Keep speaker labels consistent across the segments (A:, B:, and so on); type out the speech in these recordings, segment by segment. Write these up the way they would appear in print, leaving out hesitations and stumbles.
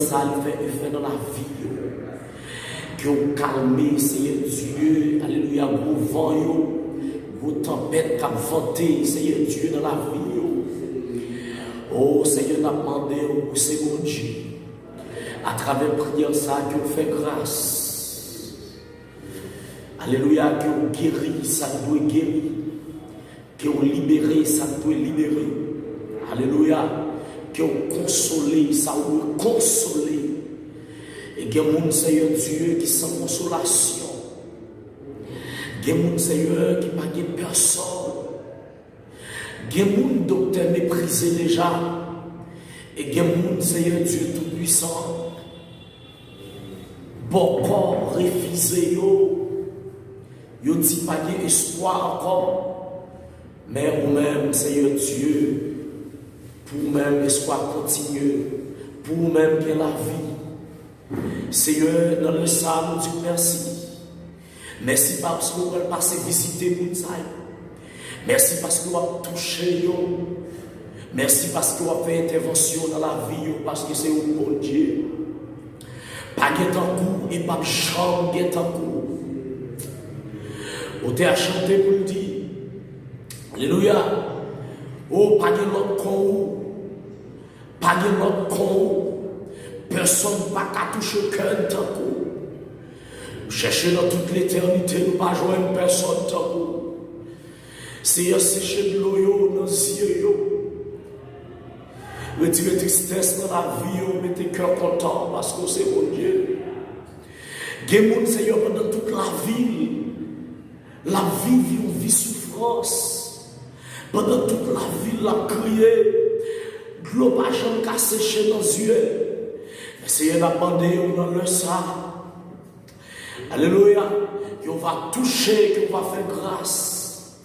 A: Ça lui fait effet dans la vie. Que vous calmez, Seigneur Dieu. Alléluia. Vous vent, vous tempêtes qui ventez, Seigneur Dieu, dans la vie. Oh Seigneur, n'a demandé au second Dieu. À travers prière, ça, que vous fait grâce. Alléluia. Que vous guérissez, ça doit guérir. Que vous libérez, ça doit libérer. Alléluia. Que vous consolez, ça vous consoler. Et que mon Seigneur Dieu qui sans consolation. Que mon Seigneur qui n'a pas personne. Que mon docteur méprisé déjà. Et que mon Seigneur Dieu tout-puissant. Bon corps refusé yo. Yo dit pas espoir encore. Mais vous-même, Seigneur Dieu. Pour même espoir continue, pour même que la vie. Seigneur, dans le salon, Dieu merci. Merci parce que vous avez passé visiter Mounsaï. Merci parce que vous avez touché. Merci parce que vous avez fait intervention dans la vie, parce que c'est un bon Dieu. Pas de coup et pas de chambre de coup. Vous avez chanté pour le dire. Alléluia. Oh, pas de l'autre con. Pas de l'autre con. Personne n'a pas touché le cœur de coup. Cherchez dans toute l'éternité, nous pas joindre personne de coup. C'est sécher de l'eau dans les yeux. Retirez tristesse dans la vie, mettez cœur content parce que c'est mon Dieu. Gémoun, Seigneur, pendant toute la vie vit une vie souffrance. Pendant toute la vie, la crié, de l'eau pas jamais qu'à sécher dans les yeux. Essayez d'abandonner dans le sang. Alléluia. Qu'on va toucher, qu'on va faire grâce.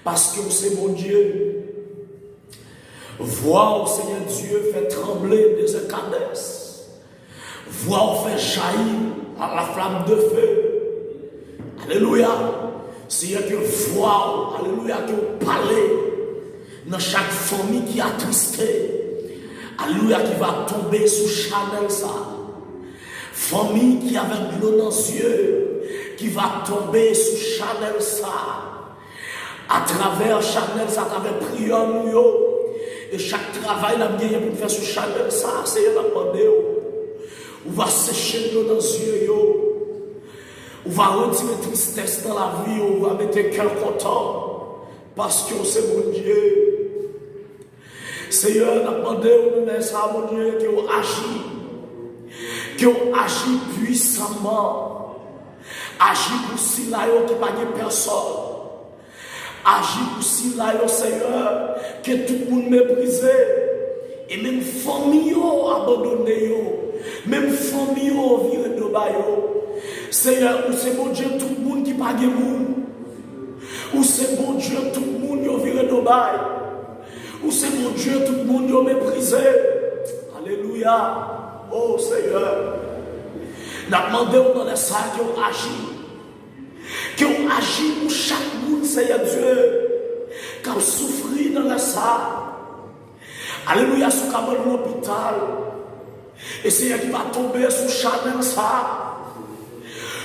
A: Parce que c'est mon Dieu. Voir, Seigneur Dieu, fait trembler des incandescences. Voir, fait jaillir à la flamme de feu. Alléluia. Seigneur, que voir, alléluia, que vous parlez dans chaque famille qui a attristé. Alléluia, qui va tomber sous Chanel ça. Famille qui avait de l'eau dans les yeux, qui va tomber sous Chanel ça. À travers Chanel ça, à travers prière nous. Et chaque travail, la bien pour faire sous Chanel ça, c'est la demandé. On va sécher l'eau dans les yeux. On va retirer tristesse dans la vie, on va mettre cœur content. Parce que c'est mon Dieu. Seigneur, nous demandons ça, mon Dieu, que vous agissez. Que vous agissez puissamment. Agissez pour si là, qui n'a pas de personne. Agissez pour si là, Seigneur, que tout le monde méprise. Et même famille abandonnée. Même famille virée de baillot. Seigneur, ou c'est bon Dieu, tout le monde qui pague moun. Ou c'est bon Dieu, tout le monde qui a viré de bail. Ou c'est bon Dieu, tout le monde qui a méprisé. Alléluia. Oh Seigneur. Nous demandons dans les salles qui ont agi. Qui ont agi pour chaque monde, Seigneur Dieu. Qui ont souffert dans les salles. Alléluia, sous l'hôpital. Et Seigneur qui va tomber sous Chanel ça.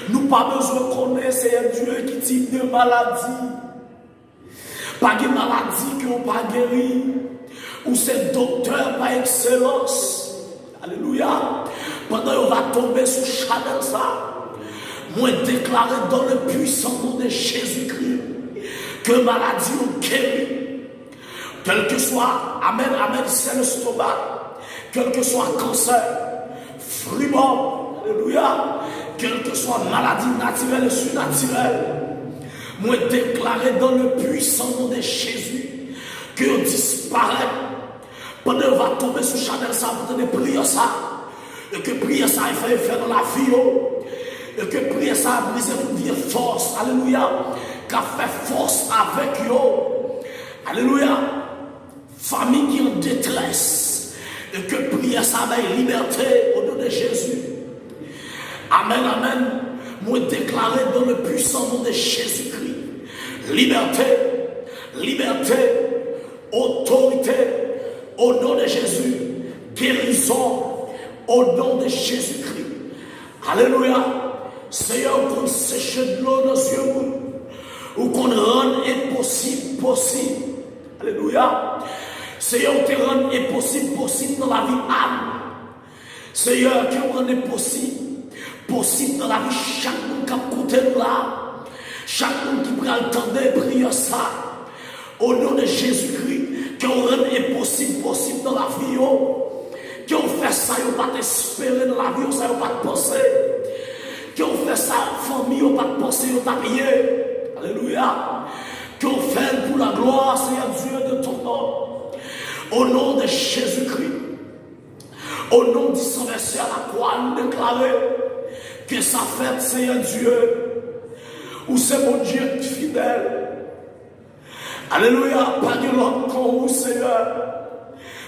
A: Nous pas besoin de connaître, Seigneur Dieu, qui type de maladie. Pas de maladie qui n'ont pas guéri. Ou c'est docteur par excellence. Alléluia. Pendant qu'on va tomber sous Chanel ça, moi déclarer dans le puissant nom de Jésus-Christ que maladie ou guéri. Quel que soit, amen, amen, c'est le stomac. Quel que soit cancer, fribon, alléluia. Quelle que soit maladie naturelle et surnaturelle, moi déclarer dans le puissant nom de Jésus que disparaît. Pendant qu'on va tomber sous Chanel ça, pour donner prier ça, et que prier ça fait effet dans la vie, et que prier ça a brisé toute vie force, alléluia, qu'a fait force avec eux, alléluia, famille qui est en détresse, et que prier ça a liberté au nom de Jésus. Amen, amen. Moi déclarer dans le puissant nom de Jésus-Christ. Liberté, liberté, autorité, au nom de Jésus. Guérison, Au nom de Jésus-Christ. Alléluia. Seigneur, qu'on sèche de l'eau dans ce monde. Ou qu'on rende impossible possible. Alléluia. Seigneur, te rende impossible possible dans la vie âme. Seigneur, qui rende possible dans la vie chaque monde qui a côté là. Chaque monde qui prend le temps de prier ça. Au nom de Jésus-Christ, qui rende impossible possible dans la vie. Qui ont fait ça, ils n'ont pas espéré dans la vie, ils n'ont pas pensé. Qui ont fait ça, famille, ils n'ont pas pensé, ils n'ont pas payé. Alléluia. Qui ont fait pour la gloire, Seigneur Dieu, de ton nom. Au nom de Jésus-Christ. Au nom du sang versé à la croix, nous déclarer que ça fait, Seigneur Dieu, où c'est mon Dieu fidèle. Alléluia. Pas de l'autre comme vous, Seigneur.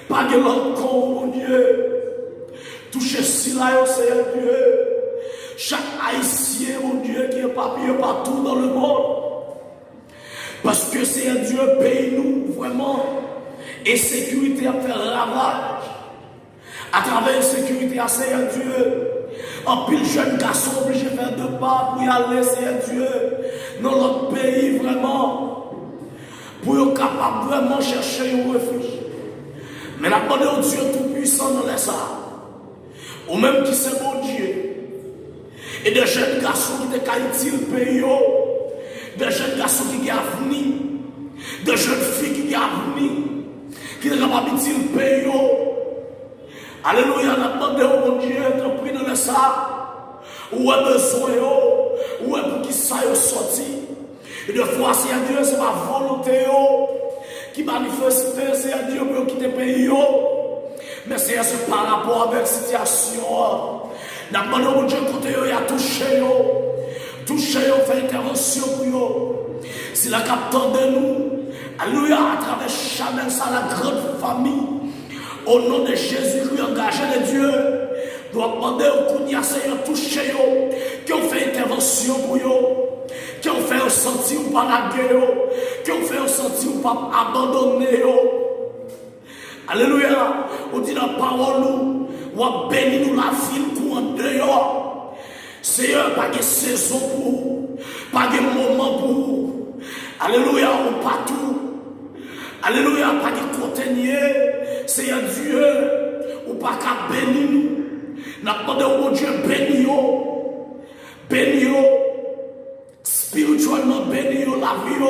A: Pas de l'autre comme mon Dieu. Touchez si là, Seigneur Dieu. Chaque haïtien, mon Dieu, qui est papier partout dans le monde. Parce que Seigneur Dieu, paye-nous vraiment. Et sécurité à faire ravage. À travers sécurité à Seigneur Dieu. En pile jeune garçon obligé de faire 2 pas pour y aller, Seigneur Dieu. Dans notre pays, vraiment. Pour être capable vraiment chercher un refuge. Mais la parole de Dieu tout-puissant dans les ça. Ou même qui c'est mon Dieu. Et des jeunes garçons qui te qualifient le pays. Des jeunes garçons qui ont avenir. Des jeunes filles qui ont avenir. Qui sont capables de le pays. Alléluia, la demandé au mon Dieu, te prie dans les ça. Où est besoin, où est pour qui ça est sorti. Et de fois, si Dieu, c'est ma volonté. Qui manifeste, c'est Dieu pour quitter le pays. Mais c'est par rapport avec la situation. N'a pas de Dieu côté il a touché fait intervention pour eux. Si la capteur de nous, alléluia, à travers Chanel, ça la grande famille, au nom de Jésus-Christ, engagé de Dieu, doit demander au Kounia Seigneur touché qui ont fait intervention pour eux, qui ont fait sentir ou pas la guerre, qui ont fait sentir ou pas abandonner. Alléluia, on dit la parole nous, on bénit nous la ville pour en dehors. Seigneur, pas de saison pour vous, pas de moment pour vous. Alléluia, on partout. Alléluia, pas de contenir. Seigneur Dieu, ou pas qu'à bénir nous. N'a pas de mon Dieu béni spirituellement béni la vie,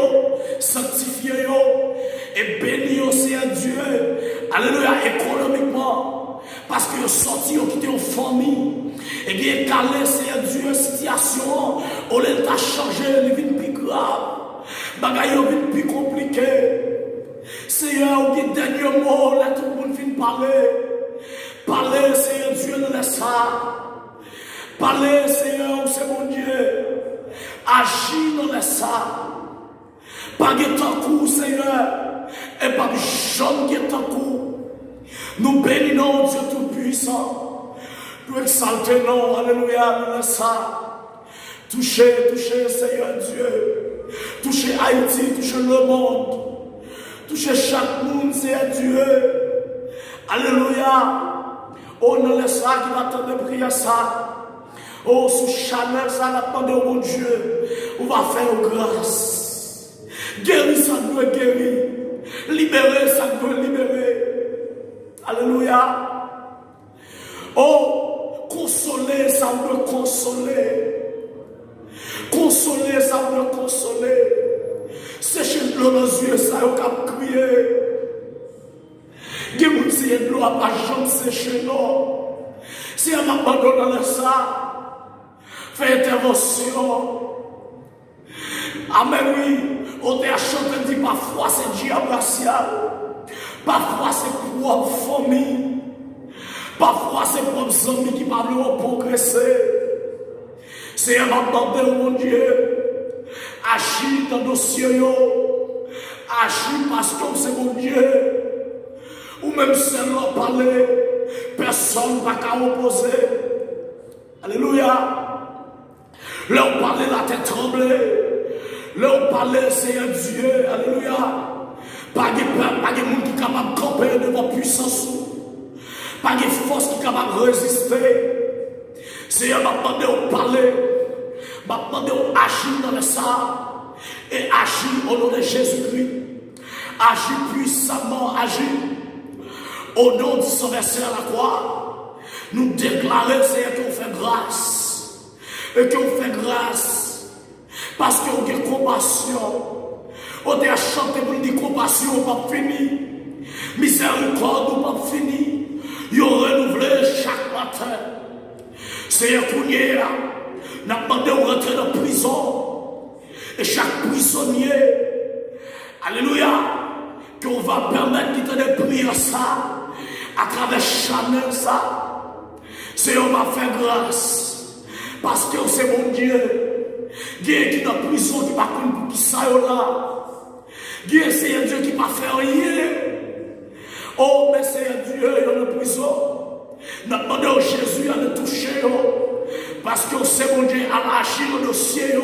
A: sanctifié et béni Seigneur Dieu. Alléluia, économiquement. Parce que sorti, ils ont quitté une famille. Et bien, calé, Seigneur Dieu, situation, on les a changé, les vies plus graves. Bagaille, les vies plus compliquées. Seigneur, au dernier mot, là, tout le monde finit parler. Parlez, Seigneur Dieu, ne laisse pas. Parlez, Seigneur, c'est mon Dieu. Agis dans les ça. Pas de temps court, Seigneur. Et pas de chambre qui est en cours. Nous bénissons Dieu Tout-Puissant. Nous exaltons, alléluia, dans les ça. Touchez, Seigneur Dieu. Touchez Haïti, touchez le monde. Touchez chaque monde, Seigneur Dieu. Alléluia. Oh, non, laisse ça qui va attendre de prier ça. Oh, sous Chanel, ça n'a pas de mon Dieu. On va faire grâce. Guérir, ça doit guérir. Libérer, ça doit libérer. Alléluia. Oh, consoler, ça doit consoler. Consoler, ça doit consoler. Sécher de l'eau dans les yeux, ça doit crier. Guérir, c'est de l'eau à pas jamais sécher, non. Si elle m'abandonne dans ça, fais intervention. Amen, oui. On t'a chanté, dit parfois c'est diable racial. Parfois c'est propre famille. Parfois c'est propres amis qui parlent progresser. C'est un demandé, mon Dieu. Agis dans nos cieux. Agis parce que c'est mon Dieu. Ou même seulement parler. Personne ne va qu'à opposer. Alléluia. Leur parler la tête tremblée. Leur parler Seigneur Dieu. Alléluia. Pas de peur, pas de monde qui est capable de camper devant puissance. Pas de force qui est capable de résister. Seigneur, m'a demandé de parler. M'a demandé d'agir dans le sang. Et agir au nom de Jésus-Christ. Agir puissamment, agir. Au nom du sang versé à la croix. Nous déclarons, Seigneur, qu'on fait grâce. Et qu'on fait grâce. Parce qu'on a compassion. On a chanté pour dire compassion, pas fini. Miséricorde, pas fini. Ils ont renouvelé chaque matin. Seigneur, Kounia, n'a demandé de rentrer dans la prison. Et chaque prisonnier, alléluia, qu'on va permettre qu'il te déprie ça, à travers Chanel ça. Seigneur, on va faire grâce. Parce que c'est mon Dieu. Dieu qui est dans la prison, qui va pour qui ça là. Dieu, c'est un Dieu qui va faire rien. Oh, mais c'est un Dieu qui est dans la prison. Nous demandons à Jésus à nous toucher. Parce que c'est mon Dieu à agir au dossier.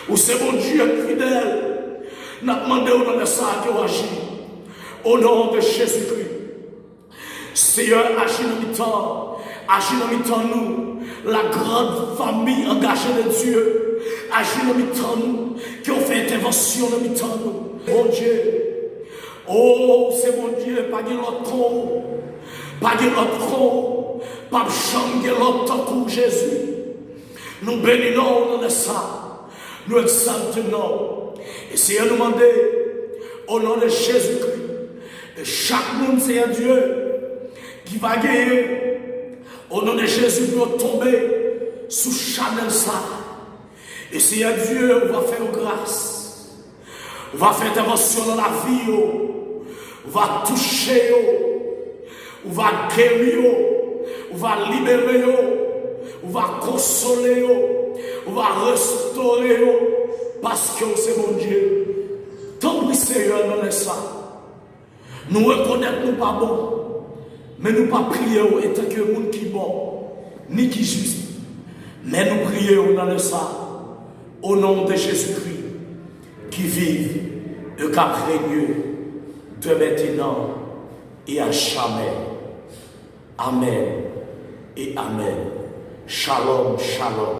A: Ou c'est mon Dieu fidèle. Nous demandons dans le sang à agir. Au nom de Jésus-Christ. Seigneur, agis dans le temps. Agis dans le temps nous. La grande famille engagée de Dieu. Agis dans le temps nous. Qui ont fait intervention dans le temps nous. Mon Dieu. Oh, c'est mon Dieu. Pas de l'autre con. Pas de l'autre con. Pas de chambre de l'autre coup, Jésus. Nous bénissons dans le sang. Nous exaltons. Et c'est à nous demander, au nom de Jésus-Christ, et chaque monde, c'est un Dieu qui va gagner. Au nom de Jésus, nous tomber sous Chanel ça. Et c'est un Dieu, on va faire grâce. On va faire intervention dans la vie. On va toucher. On va guérir. On va libérer. On va consoler. On va restaurer. Parce que c'est mon Dieu. Tant pis, Seigneur, dans le sang. Nous reconnaissons nous pas bon. Mais nous pas prier et tant que monde qui bon, ni qui juste. Mais nous prions dans le sang, au nom de Jésus-Christ, qui vive et qui règne de maintenant et à jamais. Amen et Amen. Shalom, shalom.